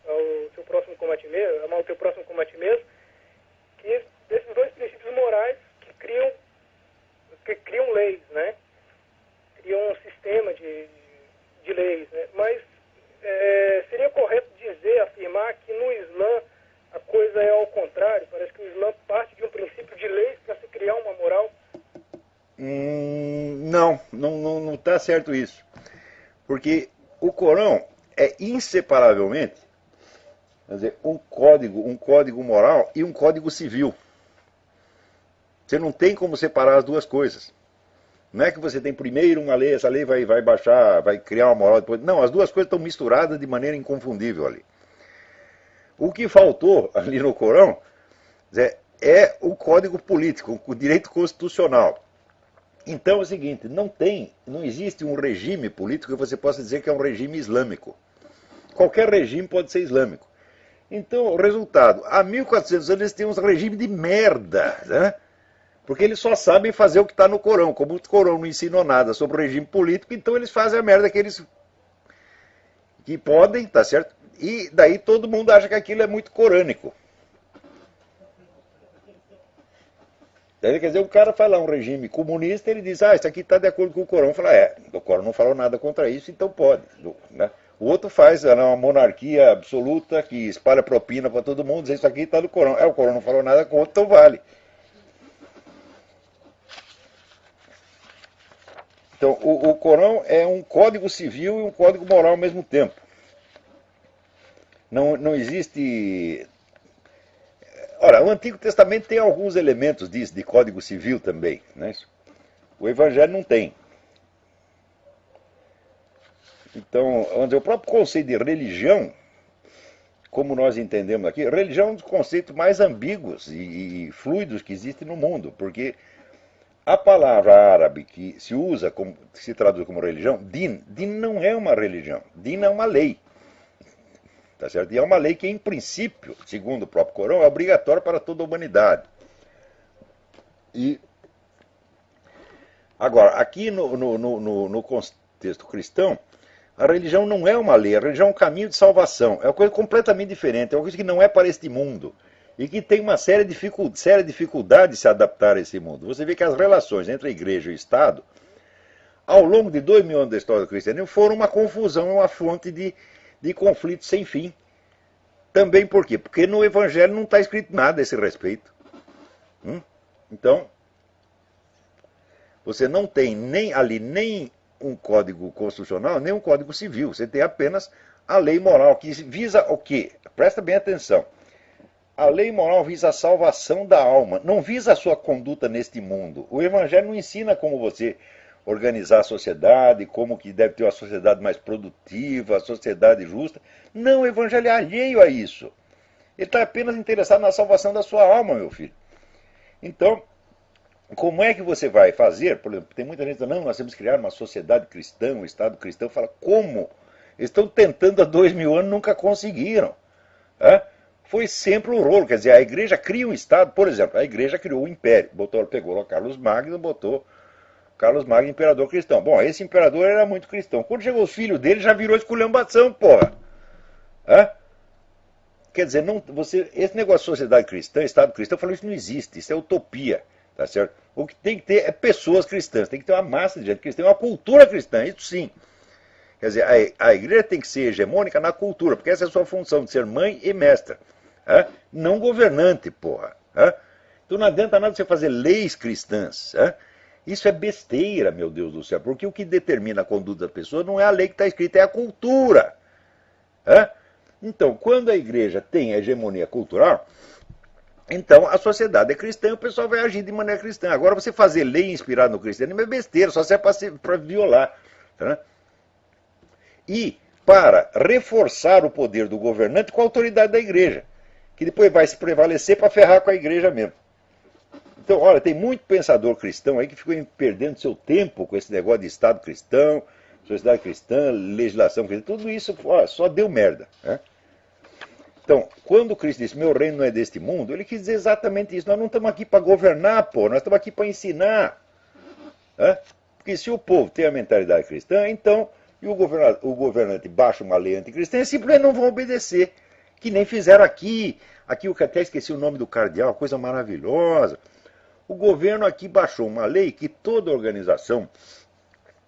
S2: ao teu próximo como a ti mesmo, amar o teu próximo como a ti mesmo, que desses dois princípios morais que criam leis, né, criam um sistema de leis, né, mas seria correto dizer, afirmar que no Islã a coisa é ao contrário? Parece que o Islã parte de um princípio de leis para se criar uma moral.
S1: Não está certo isso. Porque o Corão é inseparavelmente, quer dizer, um código moral e um código civil. Você não tem como separar as duas coisas. Não é que você tem primeiro uma lei, essa lei vai baixar, vai criar uma moral depois. Não, as duas coisas estão misturadas de maneira inconfundível ali. O que faltou ali no Corão é o código político, o direito constitucional. Então é o seguinte, não existe um regime político que você possa dizer que é um regime islâmico. Qualquer regime pode ser islâmico. Então, o resultado, há 1400 anos eles têm uns regimes de merda, né? Porque eles só sabem fazer o que está no Corão. Como o Corão não ensinou nada sobre o regime político, então eles fazem a merda que podem, tá certo? E daí todo mundo acha que aquilo é muito corânico. Quer dizer, o cara fala um regime comunista, ele diz, isso aqui está de acordo com o Corão. Fala, o Corão não falou nada contra isso, então pode. Né? O outro faz uma monarquia absoluta que espalha propina para todo mundo, diz, isso aqui está no Corão. O Corão não falou nada contra, então vale. Então, o Corão é um código civil e um código moral ao mesmo tempo. Não existe... Ora, o Antigo Testamento tem alguns elementos disso, de código civil também. Né? O Evangelho não tem. Então, o próprio conceito de religião, como nós entendemos aqui, religião é um dos conceitos mais ambíguos e fluidos que existe no mundo, porque a palavra árabe que se usa, que se traduz como religião, din não é uma religião, din é uma lei. Tá certo? E é uma lei que, em princípio, segundo o próprio Corão, é obrigatória para toda a humanidade. E agora, aqui no contexto cristão, a religião não é uma lei, a religião é um caminho de salvação. É uma coisa completamente diferente, é uma coisa que não é para este mundo. E que tem uma séria dificuldade de se adaptar a esse mundo. Você vê que as relações entre a igreja e o Estado, ao longo de 2000 anos da história do cristianismo, foram uma confusão, uma fonte de conflito sem fim. Também por quê? Porque no Evangelho não está escrito nada a esse respeito. Então, você não tem nem um código constitucional, nem um código civil. Você tem apenas a lei moral, que visa o quê? Presta bem atenção. A lei moral visa a salvação da alma, não visa a sua conduta neste mundo. O Evangelho não ensina como você organizar a sociedade, como que deve ter uma sociedade mais produtiva, a sociedade justa. Não, o Evangelho é alheio a isso. Ele está apenas interessado na salvação da sua alma, meu filho. Então, como é que você vai fazer? Por exemplo, tem muita gente que diz, não, nós temos que criar uma sociedade cristã, um Estado cristão. Fala, como? Eles estão tentando há 2000 anos, nunca conseguiram. Foi sempre um rolo. Quer dizer, a igreja cria um Estado, por exemplo, a igreja criou o Império. Pegou lá Carlos Magno, botou Carlos Magno, imperador cristão. Bom, esse imperador era muito cristão. Quando chegou os filhos dele, já virou esculhambação, porra. Quer dizer, esse negócio de sociedade cristã, Estado cristão, eu falo, isso não existe, isso é utopia. Tá certo? O que tem que ter é pessoas cristãs, tem que ter uma massa de gente cristã, uma cultura cristã, isso sim. Quer dizer, a igreja tem que ser hegemônica na cultura, porque essa é a sua função, de ser mãe e mestra. Não governante, porra. Então não adianta nada você fazer leis cristãs. Isso é besteira, meu Deus do céu, porque o que determina a conduta da pessoa não é a lei que está escrita, é a cultura. Então, quando a igreja tem a hegemonia cultural, então a sociedade é cristã e o pessoal vai agir de maneira cristã. Agora, você fazer lei inspirada no cristianismo é besteira, só serve para violar. Tá? E para reforçar o poder do governante com a autoridade da igreja, que depois vai se prevalecer para ferrar com a igreja mesmo. Então, olha, tem muito pensador cristão aí que ficou perdendo seu tempo com esse negócio de Estado cristão, sociedade cristã, legislação cristã, tudo isso só deu merda. Né? Então, quando Cristo disse, meu reino não é deste mundo, ele quis dizer exatamente isso. Nós não estamos aqui para governar, pô, nós estamos aqui para ensinar. Né? Porque se o povo tem a mentalidade cristã, então, e o governante baixa uma lei anticristã, eles simplesmente não vão obedecer. Que nem fizeram aqui. Aqui eu até esqueci o nome do cardeal, coisa maravilhosa. O governo aqui baixou uma lei que toda organização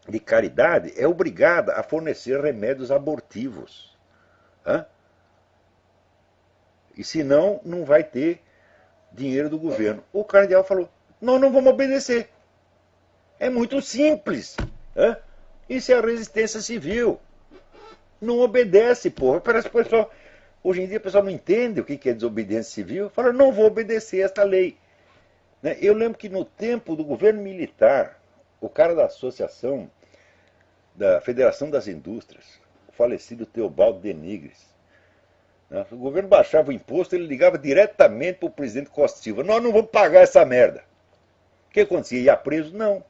S1: de caridade é obrigada a fornecer remédios abortivos. Hã? E senão, não vai ter dinheiro do governo. O cardeal falou, nós não vamos obedecer. É muito simples. Hã? Isso é a resistência civil. Não obedece, porra. Parece que o pessoal, hoje em dia o pessoal não entende o que é desobediência civil. Fala, não vou obedecer esta lei. Eu lembro que no tempo do governo militar, o cara da associação, da Federação das Indústrias, o falecido Teobaldo de Nigres, o governo baixava o imposto, ele ligava diretamente para o presidente Costa Silva. Nós não vamos pagar essa merda. O que acontecia? Ia preso? Não.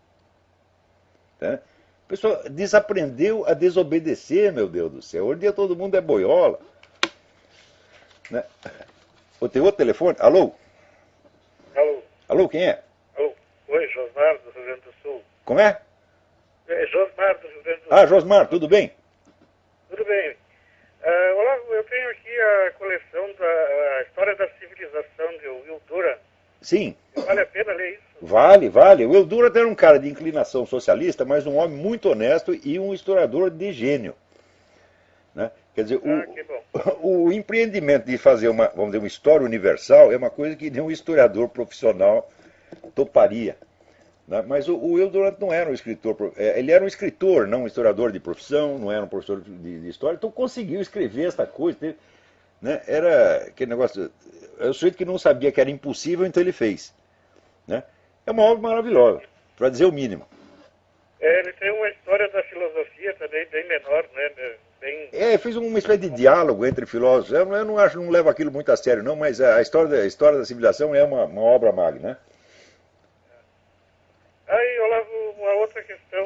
S1: Tá? O pessoal desaprendeu a desobedecer, meu Deus do céu. Hoje em dia todo mundo é boiola. Né? Tem outro telefone? Alô?
S2: Alô?
S1: Alô, quem é?
S2: Alô? Oi, Josmar, do Rio Grande do Sul.
S1: Como é?
S2: É Josmar, do Rio Grande do Sul.
S1: Ah, Josmar, tudo bem?
S2: Tudo bem. Olavo, eu tenho aqui a coleção da História da Civilização de Will Durant.
S1: Sim.
S2: Vale a pena ler isso?
S1: Vale, vale. O Will Durant era um cara de inclinação socialista, mas um homem muito honesto e um historiador de gênio. Né? Quer dizer, o empreendimento de fazer vamos dizer, uma história universal é uma coisa que nenhum historiador profissional toparia. Né? Mas o Will Durant não era um escritor, ele era um escritor, não um historiador de profissão, não era um professor de história, então conseguiu escrever essa coisa. Né? Era aquele negócio, é o sujeito que não sabia que era impossível, então ele fez. Né? É uma obra maravilhosa, para dizer o mínimo.
S2: Ele tem uma história da filosofia também bem menor, né?
S1: Fez uma espécie de diálogo entre filósofos. Eu não levo aquilo muito a sério, não, mas a história da civilização é uma obra magna. Né?
S2: Aí, Olavo, uma outra questão.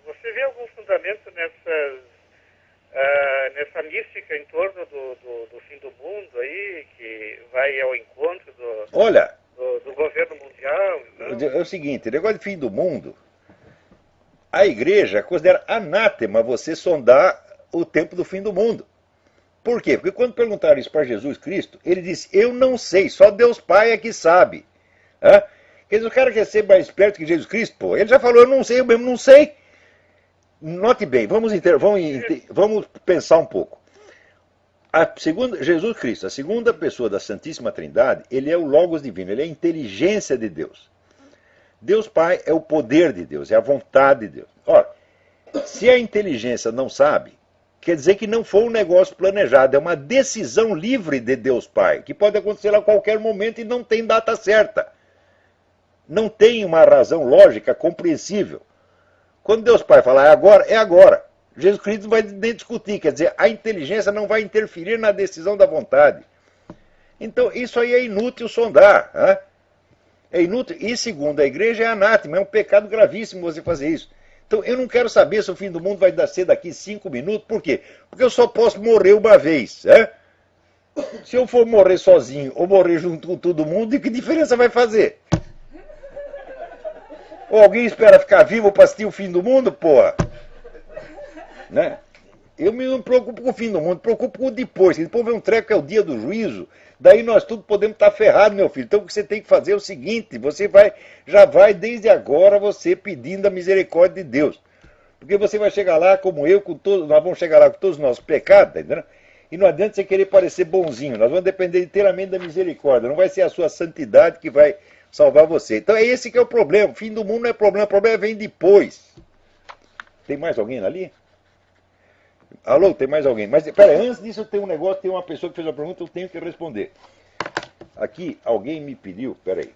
S2: Você vê algum fundamento nessa mística em torno do fim do mundo aí, que vai ao encontro do governo mundial? Não?
S1: É o seguinte, negócio de fim do mundo, a igreja considera anátema você sondar o tempo do fim do mundo. Por quê? Porque quando perguntaram isso para Jesus Cristo, ele disse, eu não sei, só Deus Pai é que sabe. Quer dizer, o cara quer ser mais esperto que Jesus Cristo, pô. Ele já falou, eu não sei, eu mesmo não sei. Note bem, vamos pensar um pouco. Jesus Cristo, a segunda pessoa da Santíssima Trindade, ele é o Logos Divino, ele é a inteligência de Deus. Deus Pai é o poder de Deus, é a vontade de Deus. Ora, se a inteligência não sabe, quer dizer que não foi um negócio planejado, é uma decisão livre de Deus Pai, que pode acontecer a qualquer momento e não tem data certa. Não tem uma razão lógica compreensível. Quando Deus Pai fala, é agora, é agora. Jesus Cristo não vai nem discutir, quer dizer, a inteligência não vai interferir na decisão da vontade. Então, isso aí é inútil sondar. Né? É inútil, e segundo a igreja é anátema, é um pecado gravíssimo você fazer isso. Então eu não quero saber se o fim do mundo vai ser daqui 5 minutos, por quê? Porque eu só posso morrer uma vez. Se eu for morrer sozinho ou morrer junto com todo mundo, que diferença vai fazer? Ou alguém espera ficar vivo para assistir o fim do mundo, porra? Né? Eu me não preocupo com o fim do mundo, preocupo com o depois. Depois vem um treco que é o dia do juízo. Daí nós tudo podemos estar ferrados, meu filho. Então o que você tem que fazer é o seguinte, já vai desde agora você pedindo a misericórdia de Deus. Porque você vai chegar lá como eu, nós vamos chegar lá com todos os nossos pecados, tá entendendo? E não adianta você querer parecer bonzinho, nós vamos depender inteiramente da misericórdia. Não vai ser a sua santidade que vai salvar você. Então é esse que é o problema. O fim do mundo não é problema, o problema vem depois. Tem mais alguém ali? Alô, tem mais alguém? Mas, pera, antes disso tem um negócio, tem uma pessoa que fez uma pergunta, eu tenho que responder. Aqui, alguém me pediu, peraí.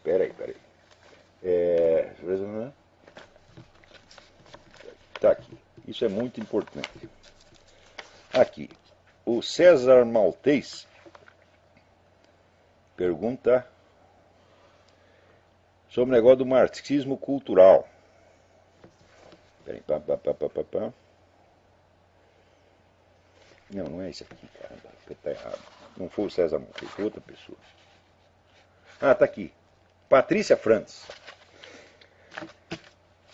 S1: Tá aqui, isso é muito importante. Aqui, o César Maltês pergunta sobre o negócio do marxismo cultural. Peraí, pá. Não é esse aqui, caramba, tá errado. Não foi o César Maltês, foi outra pessoa. Ah, tá aqui. Patrícia Frantz.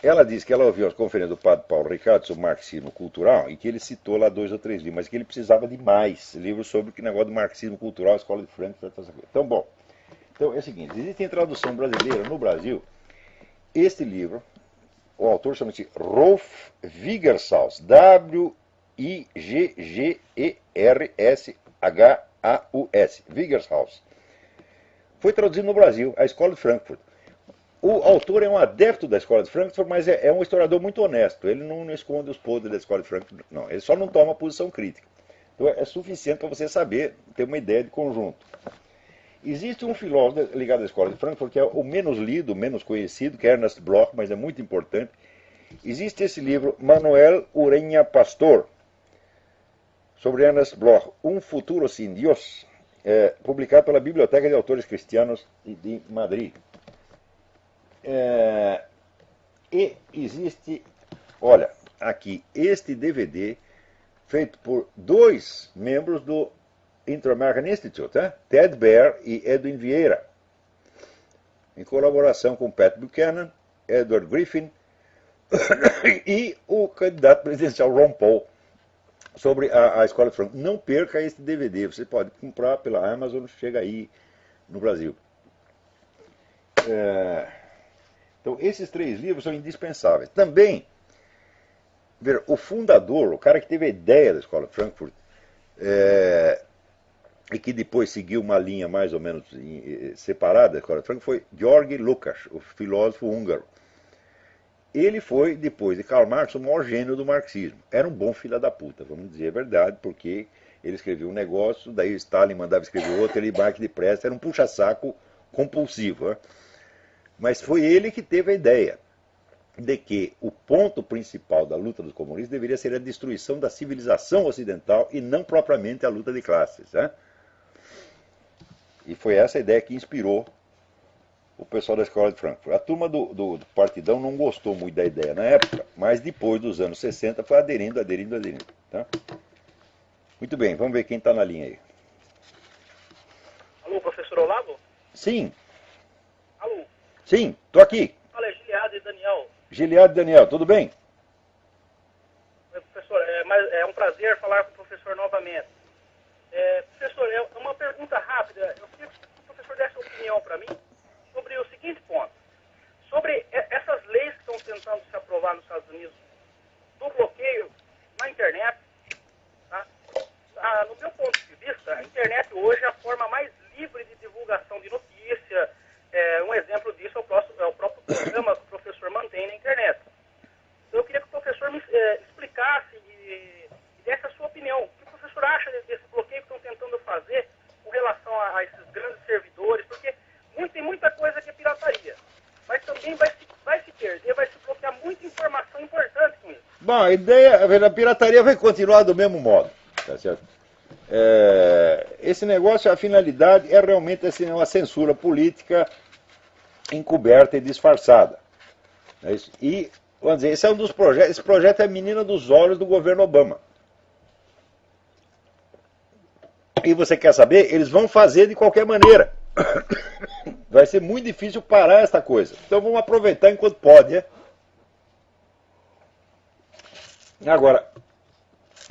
S1: Ela disse que ela ouviu as conferências do padre Paulo Ricardo sobre marxismo cultural e que ele citou lá 2 ou 3 livros, mas que ele precisava de mais livros sobre o negócio do marxismo cultural, a escola de Frankfurt, essa coisa. Então, bom, então é o seguinte, existe em tradução brasileira no Brasil este livro, o autor chama-se Rolf Wiggershus, Wiggershus, Wiggershus. Foi traduzido no Brasil, a escola de Frankfurt. O autor é um adepto da escola de Frankfurt, mas é um historiador muito honesto. Ele não esconde os podres da escola de Frankfurt, não. Ele só não toma posição crítica. Então é suficiente para você saber, ter uma ideia de conjunto. Existe um filósofo ligado à escola de Frankfurt, que é o menos lido, menos conhecido, que é Ernest Bloch, mas é muito importante. Existe esse livro, Manuel Ureña Pastor, sobre Ernest Bloch, Um Futuro Sin Dios, publicado pela Biblioteca de Autores Cristianos de Madrid. E existe, olha, aqui, este DVD, feito por 2 membros do Inter-American Institute, Ted Baer e Edwin Vieira, em colaboração com Pat Buchanan, Edward Griffin e o candidato presidencial Ron Paul, sobre a escola de Frankfurt. Não perca este DVD, você pode comprar pela Amazon, chega aí no Brasil. Então, esses 3 livros são indispensáveis. Também, o fundador, o cara que teve a ideia da escola de Frankfurt, e que depois seguiu uma linha mais ou menos separada da escola de Frankfurt, foi Georgi Lukács, o filósofo húngaro. Ele foi, depois de Karl Marx, o maior gênio do marxismo. Era um bom filho da puta, vamos dizer a verdade, porque ele escrevia um negócio, daí Stalin mandava escrever outro, ele embarque depressa, era um puxa-saco compulsivo. Mas foi ele que teve a ideia de que o ponto principal da luta dos comunistas deveria ser a destruição da civilização ocidental e não propriamente a luta de classes. E foi essa a ideia que inspirou o pessoal da escola de Frankfurt. A turma do Partidão não gostou muito da ideia na época, mas depois dos anos 60 foi aderindo. Tá? Muito bem, vamos ver quem está na linha aí.
S2: Alô, professor Olavo?
S1: Sim.
S2: Alô?
S1: Sim, estou aqui.
S2: Fala, é Giliado e Daniel.
S1: Giliado e Daniel, tudo bem?
S2: Professor, é um prazer falar com o professor novamente. Professor, é uma pergunta rápida. Eu queria que o professor desse uma opinião para mim sobre o seguinte ponto. Sobre essas leis que estão tentando se aprovar nos Estados Unidos, do bloqueio na internet. Tá? No meu ponto de vista, a internet hoje é a forma mais livre de divulgação de notícia. Um exemplo disso é o próprio programa que o professor mantém na internet. Então, eu queria que o professor me explicasse e desse a sua opinião. O que o professor acha desse bloqueio que estão tentando fazer com relação a esses grandes servidores? Porque tem muita coisa que é pirataria, mas também vai se perder, vai se bloquear muita informação importante com isso.
S1: Bom, a ideia, a pirataria vai continuar do mesmo modo, tá certo? Esse negócio, a finalidade é realmente assim, uma censura política encoberta e disfarçada. E, vamos dizer, esse é um dos projetos, esse projeto é a menina dos olhos do governo Obama. E você quer saber? Eles vão fazer de qualquer maneira. Vai ser muito difícil parar essa coisa. Então vamos aproveitar enquanto pode. Agora,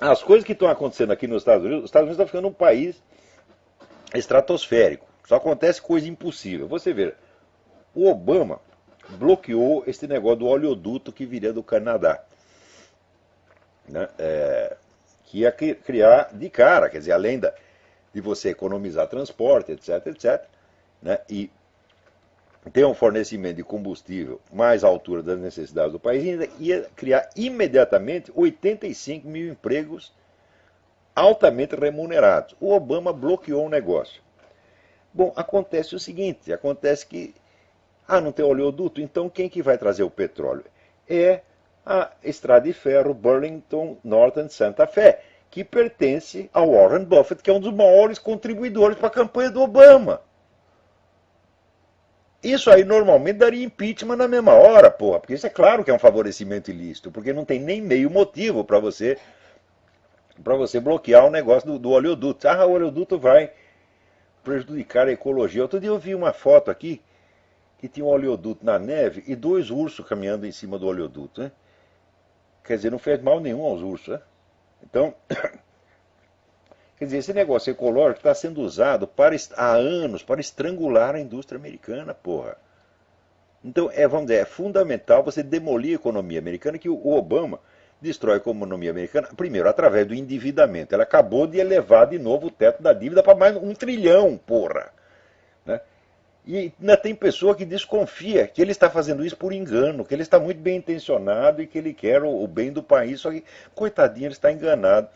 S1: as coisas que estão acontecendo aqui nos Estados Unidos, os Estados Unidos estão ficando um país estratosférico. Só acontece coisa impossível. Você vê, o Obama bloqueou esse negócio do oleoduto que viria do Canadá. Né? Que ia criar de cara, quer dizer, além de você economizar transporte, etc., né? E ter um fornecimento de combustível mais à altura das necessidades do país, ia criar imediatamente 85 mil empregos altamente remunerados. O Obama bloqueou o negócio. Bom, acontece o seguinte, acontece que, não tem oleoduto, então quem que vai trazer o petróleo? É a estrada de ferro Burlington Northern Santa Fe, que pertence ao Warren Buffett, que é um dos maiores contribuidores para a campanha do Obama. Isso aí normalmente daria impeachment na mesma hora, porra, porque isso é claro que é um favorecimento ilícito, porque não tem nem meio motivo para você bloquear o negócio do oleoduto. O oleoduto vai prejudicar a ecologia. Outro dia eu vi uma foto aqui que tinha um oleoduto na neve e 2 ursos caminhando em cima do oleoduto, né? Quer dizer, não fez mal nenhum aos ursos, né? Então, quer dizer, esse negócio ecológico está sendo usado há anos para estrangular a indústria americana, porra. Então, vamos dizer, é fundamental você demolir a economia americana, que o Obama destrói a economia americana, primeiro, através do endividamento. Ela acabou de elevar de novo o teto da dívida para mais 1 trilhão, porra. Né? E ainda tem pessoa que desconfia que ele está fazendo isso por engano, que ele está muito bem intencionado e que ele quer o bem do país, só que, coitadinho, ele está enganado.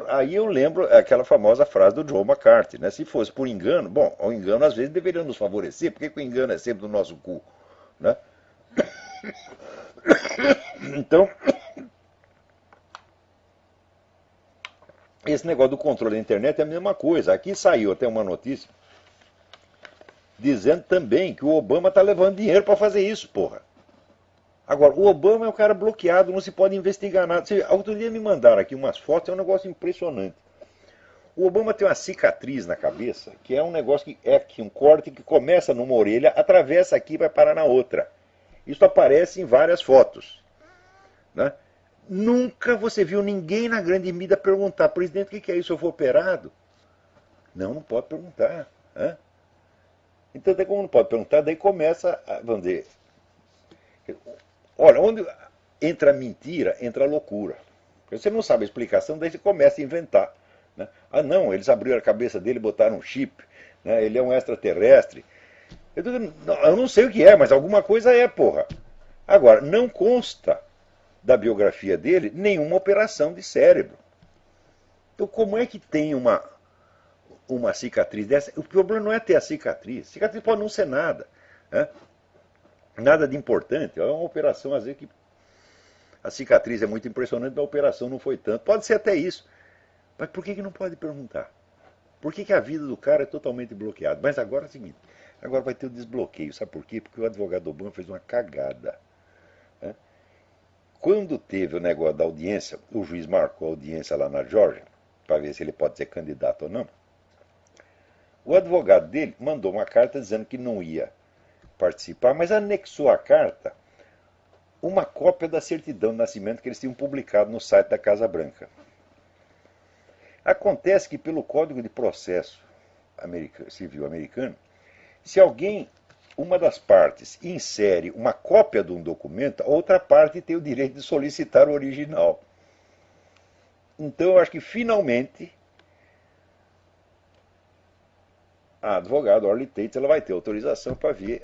S1: Aí eu lembro aquela famosa frase do Joe McCarthy, né? Se fosse por engano, bom, o engano às vezes deveria nos favorecer, porque o engano é sempre do nosso cu, né? Então, esse negócio do controle da internet é a mesma coisa. Aqui saiu até uma notícia dizendo também que o Obama está levando dinheiro para fazer isso, porra. Agora, o Obama é um cara bloqueado, não se pode investigar nada. Outro dia me mandaram aqui umas fotos, é um negócio impressionante. O Obama tem uma cicatriz na cabeça, que é um negócio que é aqui, um corte que começa numa orelha, atravessa aqui e vai parar na outra. Isso aparece em várias fotos. Né? Nunca você viu ninguém na grande mídia perguntar, presidente, o que é isso? Eu fui operado? Não pode perguntar. Né? Então, daí como não pode perguntar, daí começa, vamos dizer, olha, onde entra a mentira, entra a loucura. Você não sabe a explicação, daí você começa a inventar. Né? Não, eles abriram a cabeça dele e botaram um chip. Né? Ele é um extraterrestre. Eu não sei o que é, mas alguma coisa é, porra. Agora, não consta da biografia dele nenhuma operação de cérebro. Então, como é que tem uma cicatriz dessa? O problema não é ter a cicatriz. A cicatriz pode não ser nada. Né? Nada de importante. É uma operação, às vezes, que a cicatriz é muito impressionante, a operação não foi tanto. Pode ser até isso. Mas por que não pode perguntar? Por que a vida do cara é totalmente bloqueada? Mas agora é o seguinte, agora vai ter o desbloqueio. Sabe por quê? Porque o advogado Obama fez uma cagada. Né? Quando teve o negócio da audiência, o juiz marcou a audiência lá na Geórgia, para ver se ele pode ser candidato ou não. O advogado dele mandou uma carta dizendo que não ia participar, mas anexou à carta uma cópia da certidão de nascimento que eles tinham publicado no site da Casa Branca. Acontece que pelo Código de Processo Civil americano, se uma das partes insere uma cópia de um documento, a outra parte tem o direito de solicitar o original. Então eu acho que finalmente a advogada Orly Tates ela vai ter autorização para ver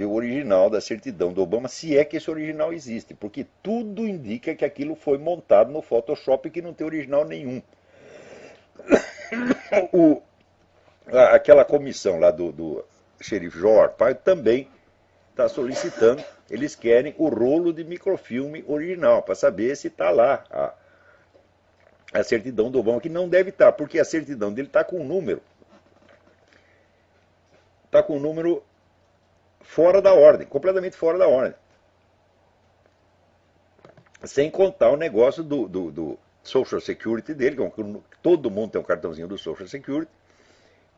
S1: o original da certidão do Obama, se é que esse original existe, porque tudo indica que aquilo foi montado no Photoshop e que não tem original nenhum. Aquela comissão lá do xerife Joe Arpaio também está solicitando, eles querem o rolo de microfilme original, para saber se está lá a certidão do Obama, que não deve estar, porque a certidão dele está com um número. Está com um número fora da ordem, completamente fora da ordem. Sem contar o negócio do Social Security dele, que todo mundo tem um cartãozinho do Social Security.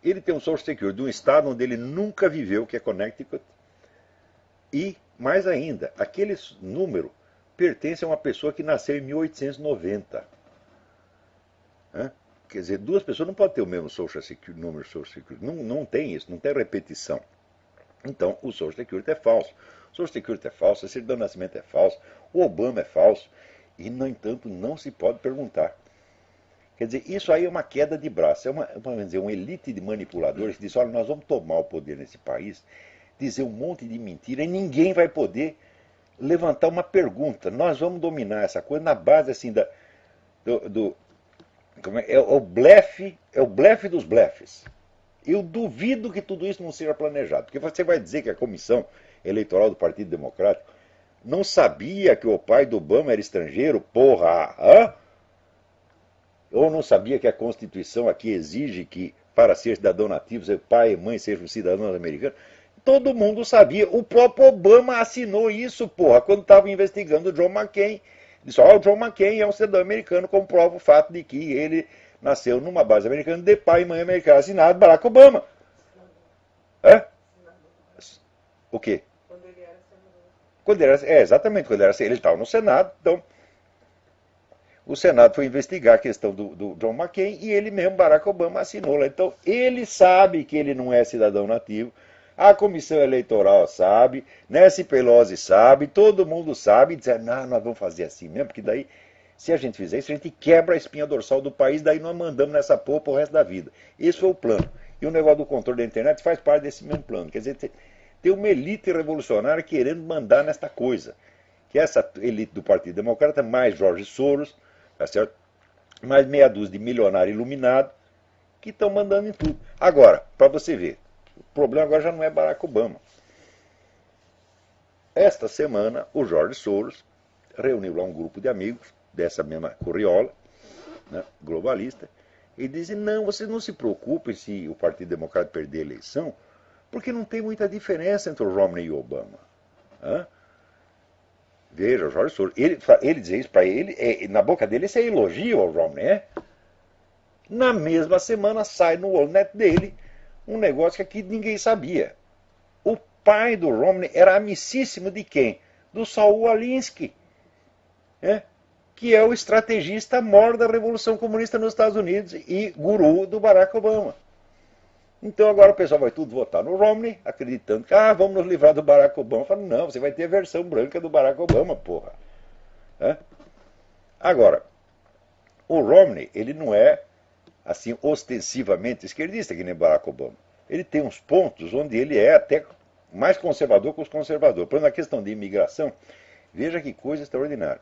S1: Ele tem um Social Security de um estado onde ele nunca viveu, que é Connecticut. E, mais ainda, aquele número pertence a uma pessoa que nasceu em 1890. Quer dizer, 2 pessoas não podem ter o mesmo Social Security, número Social Security. Não tem isso, não tem repetição. Então, o Social Security é falso. O Social Security é falso, a certidão de nascimento é falso, o Obama é falso. E, no entanto, não se pode perguntar. Quer dizer, isso aí é uma queda de braço. É uma elite de manipuladores que diz, olha, nós vamos tomar o poder nesse país, dizer um monte de mentira e ninguém vai poder levantar uma pergunta. Nós vamos dominar essa coisa na base assim É o blefe dos blefes. Eu duvido que tudo isso não seja planejado, porque você vai dizer que a comissão eleitoral do Partido Democrático não sabia que o pai do Obama era estrangeiro, porra, hã? Ou não sabia que a Constituição aqui exige que, para ser cidadão nativo, seu pai e mãe sejam cidadãos americanos? Todo mundo sabia. O próprio Obama assinou isso, porra, quando estava investigando o John McCain. Disse, ó, o John McCain é um cidadão americano, comprova o fato de que ele nasceu numa base americana de pai e mãe americana. Assinado Barack Obama. Hã? O quê? Quando ele era, exatamente, quando ele estava no Senado, então o Senado foi investigar a questão do John McCain e ele mesmo, Barack Obama, assinou lá. Então, ele sabe que ele não é cidadão nativo, a comissão eleitoral sabe, Nancy Pelosi sabe, todo mundo sabe, e dizer, não, nós vamos fazer assim mesmo, porque daí, se a gente fizer isso, a gente quebra a espinha dorsal do país, daí nós mandamos nessa porra pro resto da vida. Esse foi o plano. E o negócio do controle da internet faz parte desse mesmo plano. Quer dizer, tem uma elite revolucionária querendo mandar nesta coisa. Que essa elite do Partido Democrata, mais George Soros, tá certo? Mais meia dúzia de milionário iluminado que estão mandando em tudo. Agora, para você ver, o problema agora já não é Barack Obama. Esta semana, o George Soros reuniu lá um grupo de amigos dessa mesma corriola, né, globalista, e dizem, não, vocês não se preocupem se o Partido Democrata perder a eleição, porque não tem muita diferença entre o Romney e o Obama. Hã? Veja, o Jorge Soros, ele dizer isso para ele, na boca dele, isso é elogio ao Romney, é? Na mesma semana sai no Wallnet dele um negócio que aqui ninguém sabia. O pai do Romney era amicíssimo de quem? Do Saul Alinsky, que é o estrategista maior da Revolução Comunista nos Estados Unidos e guru do Barack Obama. Então agora o pessoal vai tudo votar no Romney, acreditando que vamos nos livrar do Barack Obama. Falo, não, você vai ter a versão branca do Barack Obama, porra. Agora, o Romney, ele não é assim ostensivamente esquerdista que nem Barack Obama. Ele tem uns pontos onde ele é até mais conservador que os conservadores. Por exemplo, na questão de imigração, veja que coisa extraordinária.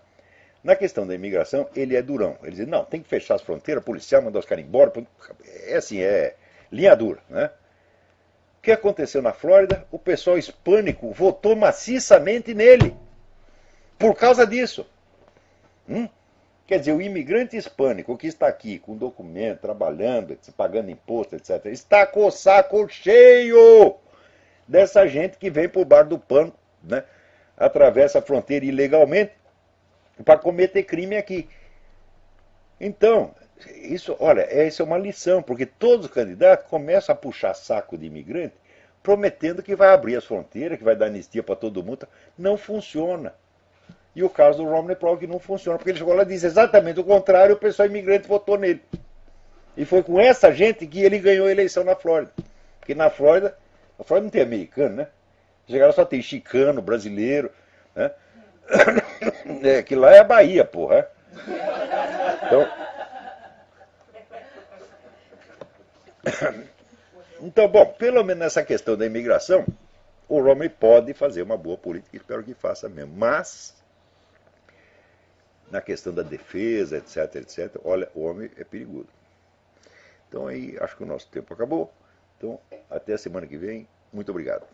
S1: Na questão da imigração, ele é durão. Ele diz, não, tem que fechar as fronteiras, policial, mandar os caras embora. É assim, linha dura, né? O que aconteceu na Flórida? O pessoal hispânico votou maciçamente nele. Por causa disso. Quer dizer, o imigrante hispânico que está aqui com documento, trabalhando, pagando imposto, etc., está com o saco cheio dessa gente que vem por bar do pano, né? Atravessa a fronteira ilegalmente para cometer crime aqui. Então, isso é uma lição, porque todos os candidatos começam a puxar saco de imigrante, prometendo que vai abrir as fronteiras, que vai dar anistia para todo mundo. Não funciona. E o caso do Romney prova que não funciona, porque ele chegou lá e disse exatamente o contrário, o pessoal imigrante votou nele. E foi com essa gente que ele ganhou a eleição na Flórida. Porque na Flórida, a Flórida não tem americano, né? Chegaram só tem chicano, brasileiro, né? Que lá é a Bahia, porra. Então, bom, pelo menos nessa questão da imigração, o Romney pode fazer uma boa política, espero que faça mesmo. Mas, na questão da defesa, etc, etc, olha, o homem é perigoso. Então aí, acho que o nosso tempo acabou. Então, até a semana que vem. Muito obrigado.